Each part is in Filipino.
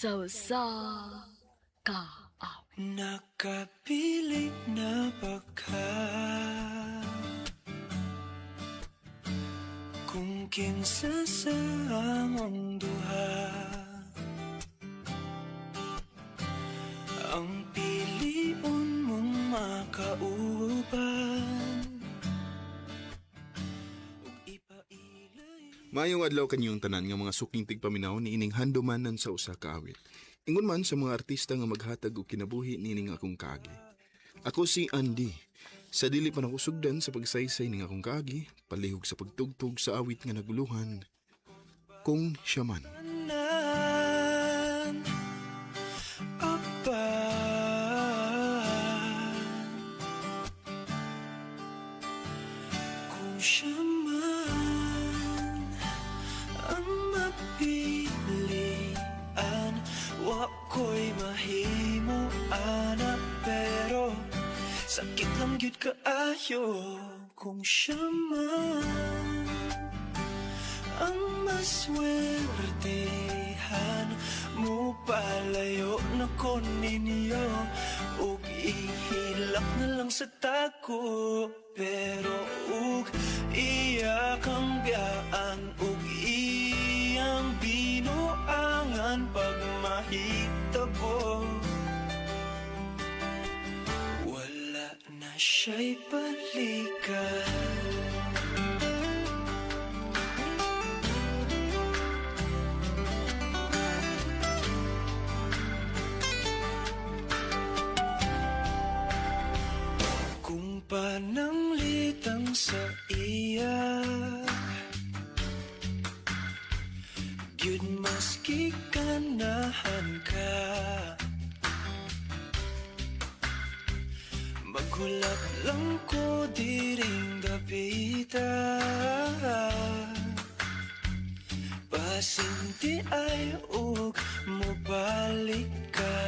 sa kaawit. Nakapili na ba ka? Kung kinsa sa among duha ang piliun mong makauban. Maayong adlaw kanyong tanan nga mga suking tigpaminaw ni ining handumanan sa usa ka awit. Ingon man sa mga artista nga maghatag og kinabuhi nining akong kaagi. Ako si Andy. Sa dili pa nakusugdan sa pagsaysay ning akong kaagi, palihog sa pagtugtog sa awit nga naguluhan. Kung siya man. Kung siya man ang mapilian, wako'y mahimo ana, pero sakit lang yun kaayo. Kung siya man ang maswertehan, mo palayo na ko ninyo, ug ihilak na lang sa tako. Pero ug iya kang biyaan, ug iyang binuangan pag mahitabo. Wala na siya'y balikan. Kung pananglitang sa iya, gyud maski ganahan ka, maghulap lang ko diring dapita. Pasinti ay ug mobalik ka.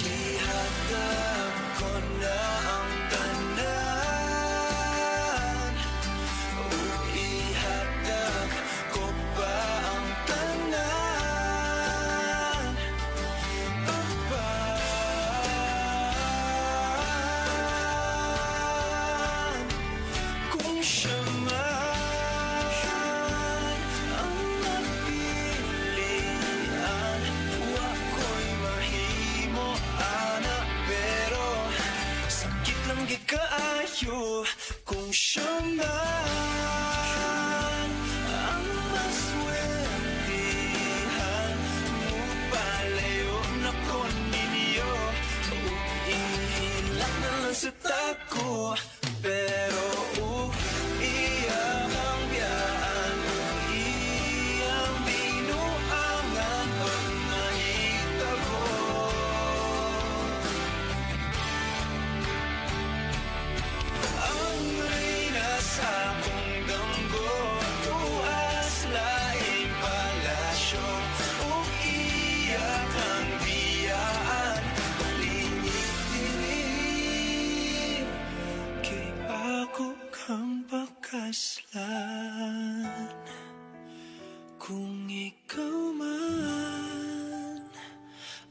Gihatag ko na ang tanan, ug ihatag ko pa ang tanan. Apan, kung siya man ang napilian, wako'y mahimo ana, pero sakit lang gikaayo. Kung siya man ang maswertihan, mo palayo na ko ninyo, ug ihilak na lang sa tako. Pero iya kang biyaan, ug iyang binuangan pag mahitabo. Ang reyna sa akong damgo, tuas laing palasyo, ug iya kang biyaan, palingig dili. Kay ako kang pakaslan. Kung ikaw man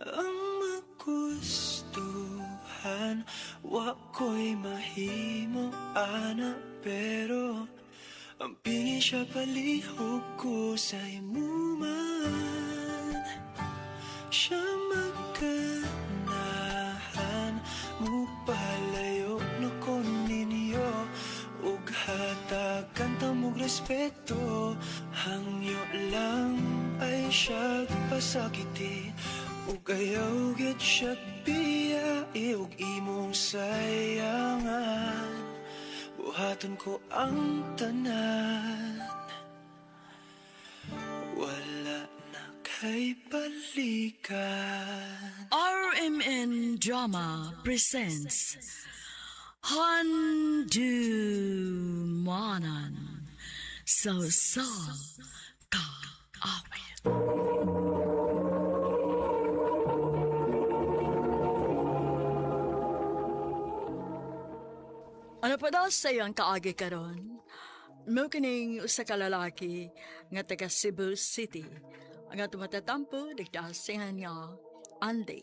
ang magustuhan, wako'y mahimo ana, pero ang pingin siya palihog ko sa imo man. Siya magkanahan, mo palayo na ko ninyo, ug hatagan ta mog respeto. Hangyo lang ay siya pasakiti, ug ayaw gid siya biyai, ug imong sayangan. Buhaton ko ang tanan, wala na kay balikan. RMN Drama presents Handumanan sa kaawit. Ano pa daw sa iyang kaagi karon? Mo kining usa ka lalaki nga taga Cebu City. Ang ato matatampo, digdasingan niya, Andy.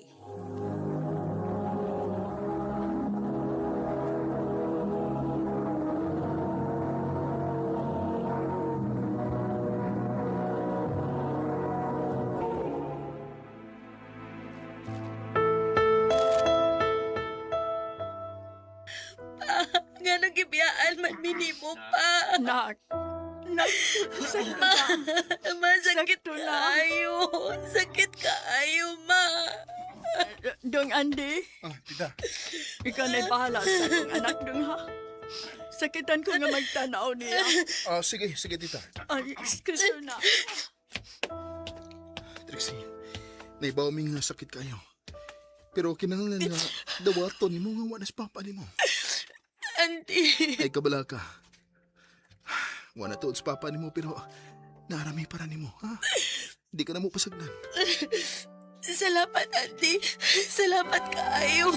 Nga nang gibiyaan man minimo pa. Nak, sakit Ma, na. masakit Sakto na. kaayo. Sakit kaayo, ma. Dong Andy, Tita. ikaw na'y bahala sa akong anak dong ha. Sakitan ko nga magtanaw niya. Sige, tita. Ay, excuse na. Trixie, naibaw mi nga sakit kayo. Pero kinahanglan nga dawaton ni mo nga wanas papa ni mo. Auntie. Ay kabala ka. Wala tuod sa papa ni mo pero narami para ni mo, ha? Di ka na mo pasagdan. Salamat, auntie. Salamat kaayo.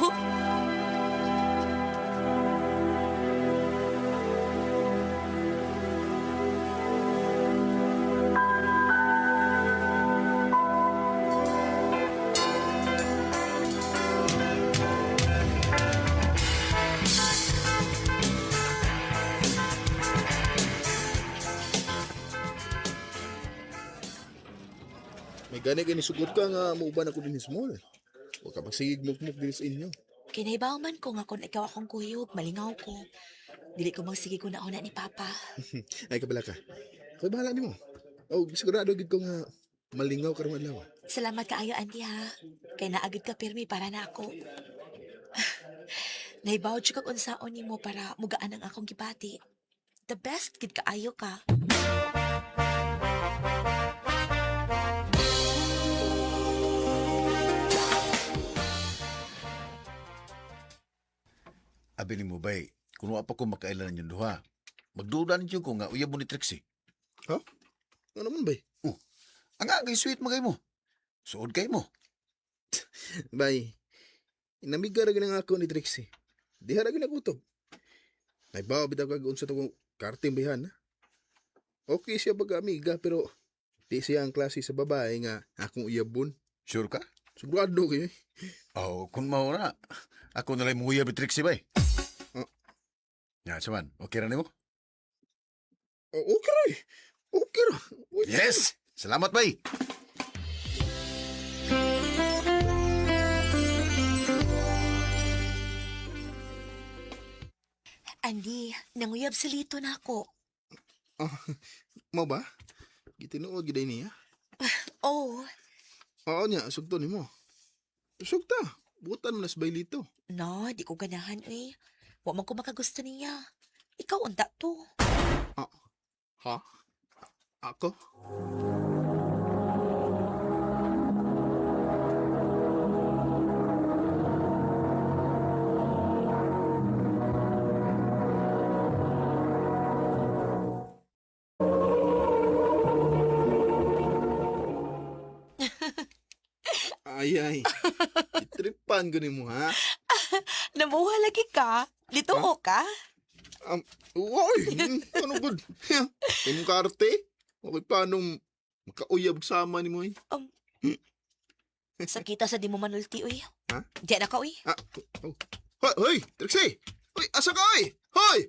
May gani kay nisugot ka nga mauban ako din sa mall. Huwag ka magsigig mukmuk din sa inyo. Kinaibaw man ko nga kung ikaw akong kuyog, malingaw ko. Dili ko magsige ko na una ni Papa. Ay kabala ka. Ako'y bahala ni mo. Oh, sigurado gid ko nga malingaw ka rin adlaw. Salamat kaayo, auntie ha. Kay naagid ka pirmi para na ako. Naibaw siya kag unsaon nimo para mugaan ang akong gibati. The best gid kaayo ka. Abi ni mo bay, kung wa pa ko makailan yung duha, magduda ninyo ko nga uyab mo ni Trixie. Ano naman bay? Ang agay sweet magay mo. Suod kay mo. Bay, inamiga ra nga ako ni Trixie. Diha ra ginagutob. Naibaw bitaw kag unsa to kong karting bihan. Ha? Okay siya pag amiga pero di siya ang klase sa babae nga akong uyabon. Sure ka? Sigurado kayo. Oh, kung mao na, ako na lang mo uyab ni Trixie bay. Nga, saman, okay ra nimo? Okay ra. Okay ra. Yes! Salamat bay! Andy, nanguyab sa lito na ako. Mo ba? Gitinuod giday niya. Oh, Oo niya, sugto nimo. Sugta. Butan mo nas baylito. no, di ko ganahan eh. Wa man ko makagusto niya. Ikaw unta to. Ha? Ako? Ay. Itripan ko ni mo, ha? Namuha lagi ka? Lituo ka? Uy, ano good? Yung karte? Okay, paano makauyab sama ni mo, eh? Sakita sa di mo manulti, uy. Ha? Diyan na ka, uy. Oh. Hoy, Trixie! Hoy, asa ka, oy? Hoy!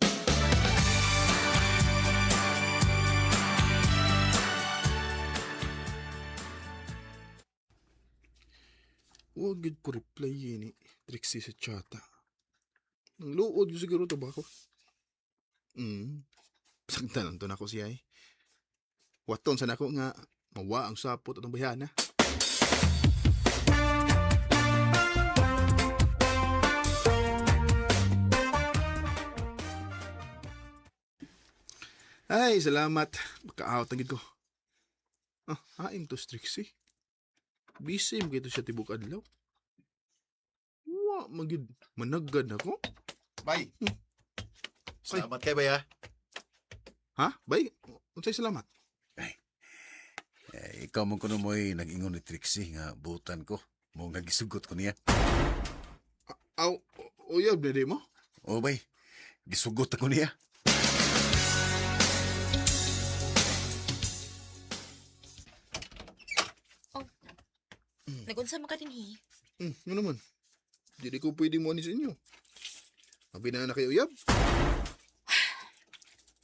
Huwag gid ko reply ni Trixie sa chata. Nang luod yung siguro to ba ako? Sagdanan to na ako siya eh. Waton sa nako nga mawa ang sapot at ang bayana. Ay, salamat. Maka-out ang gid ko. Haim to Trixie. Busy mo kito siya tibok adlaw. Wa, magid managad ako. Bay! Salamat kay bay ha. Ha? Bay? Unsay salamat? Ikaw mong kuno mo'y nag-ingon ni Trixie nga butan ko. Mo nga gisugot ko niya. Aw, uyab na di mo? O bay, gisugot ako niya. Nagunsa man ka dinhi. Ano naman? Hindi ko pwede mo sa inyo. Mabi na kayo, uyab.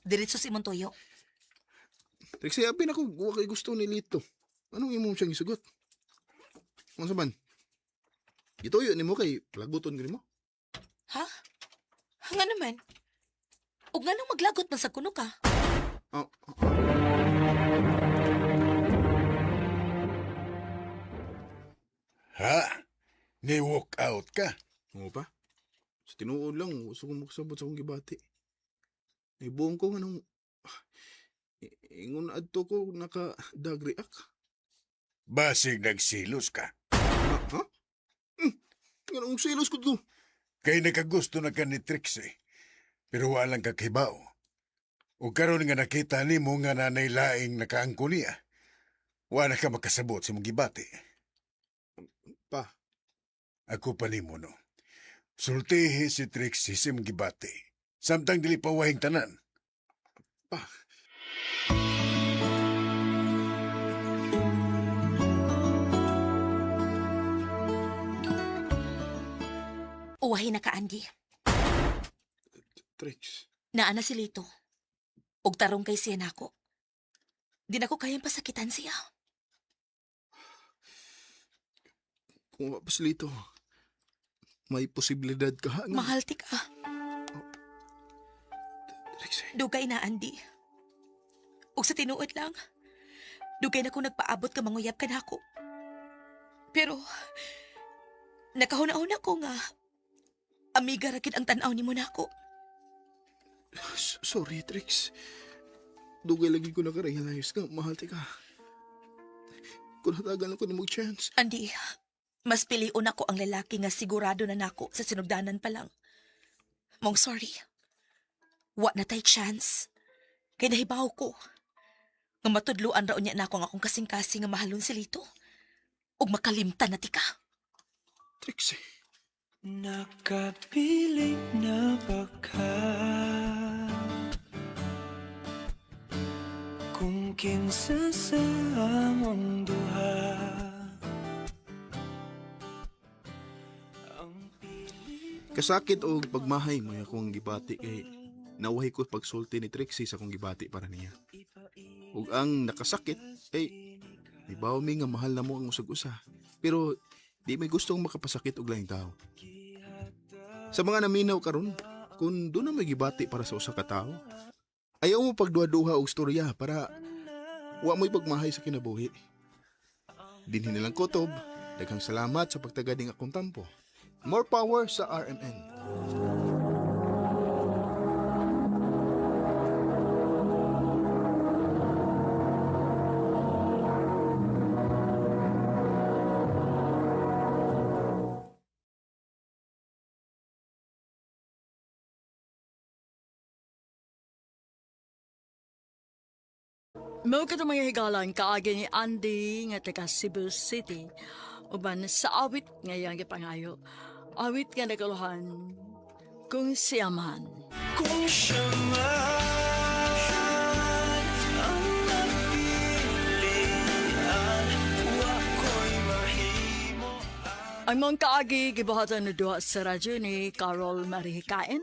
Diretso si imong tuyo. Trixie, abin ako, huwag kay gusto ni Lito. Anong imo siyang isugot? Ano saman? Ituyo ni mo kay palaguton ka mo. Ha? Nga naman. Ug nga nang maglagot man sa kuno ka. Ah, Ha? Ni-walk out ka? Oo pa? Sa tinuod lang, gusto kong makasabot sa akong gibati. Ibuong ko nga nung... Ingon adto ko naka-dag-react. Basig nagsilos ka. Ha? Ganong silos ko to. Kay nakagusto na ka ni Trixie. Pero walang kakibaw. O karon nga nakita ni mo nga nanay laing nakaangko niya. Wala ka makasabot sa mong gibati. Pa, Ako pa ni mo no. Sultihi si Trixie sa mong gibati. Samtang dili pa wahing tanan. pa. Uwahin na ka, Andy. Trix, Naa na si Lito. Ug tarong kay siya nako. Di na ko kayang pasakitan siya. kung mapaslito, may posibilidad ka nga. Mahal ti ka. Trixie, Dugay na, Andy. Ug sa tinuod lang, dugay na kung nagpaabot ka manguyab ka nako. Pero, nakahuna-una ko nga, amiga rakid ang tanaw ni mo nako. sorry Trix. Dugay lagi ko nakarealize nga, mahal ti ka. Kung natagan ako ni mo chance. Andy, mas piliun ako ang lalaki nga sigurado na nako sa sinugdanan pa lang. Mong sorry. Wa na tay chance. Kay nahibaw ko. Nga matudluan raon niya nako nga akong kasing-kasing nga mahalon si Lito. Ug makalimtan na ti ka. Trixie, Nakapiling na ba ka? Kung kinsa sa among duha kasakit o pagmahay mo akong gibati kay nawahi ko pagsulti ni Trixie sa akong gibati para niya. Ug ang nakasakit ay ibaw mi nga mahal na mo ang usag-usa. Pero di may gustong makapasakit og laing tao. Sa mga naminaw karon, kung doon na may gibati para sa usa ka tao, ayaw mo pagduha-duha og storya para wa mo'y pagmahay sa kinabuhi. Dinhi nilang kutob, daghang salamat sa pagtagading akong tampo. More power sa RMN. Mao ka mga higalan kaagi ni Andy nga taga Cebu City. Uban sa awit ngayang gipangayo. Awit nga nagaluhan kung siya man. Kung siya man ang napilian, wako'y mahimo. Ang mong kaagi gibuhatan na duha sa radyo ni Carol Marihikain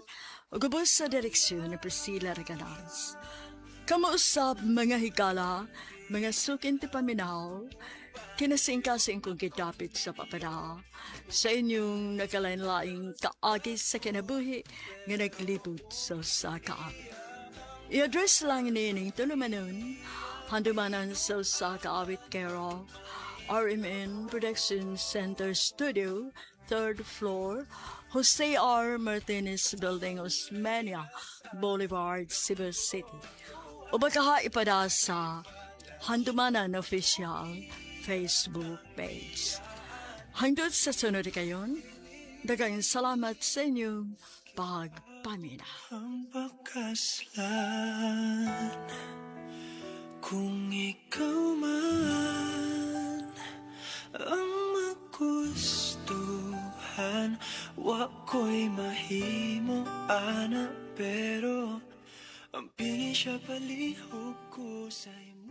ug gubos sa direksyon ni Priscilla Regalas. Kamuusap mga higala, mga sukin ti paminaw, kinasingkasing kong kitapit sa papada sa inyong nakalain-laing kaagi sa kinabuhi nga naglibot sa kaawit. I-address lang nining tulumanon, handumanan sa kaawit care of RMN Production Center Studio, 3rd floor, Jose R. Martinez Building, Osmeña Boulevard, Cebu City. O baka ipada sa Handumanan Official Facebook page. Hangtod sa sunod kayon, daghang salamat sa inyong pagpamina. Ang pakaslan, kung ikaw man ang magustuhan, wako'y mahimo ana, pero ang pingin siya palihog ko sa'yo.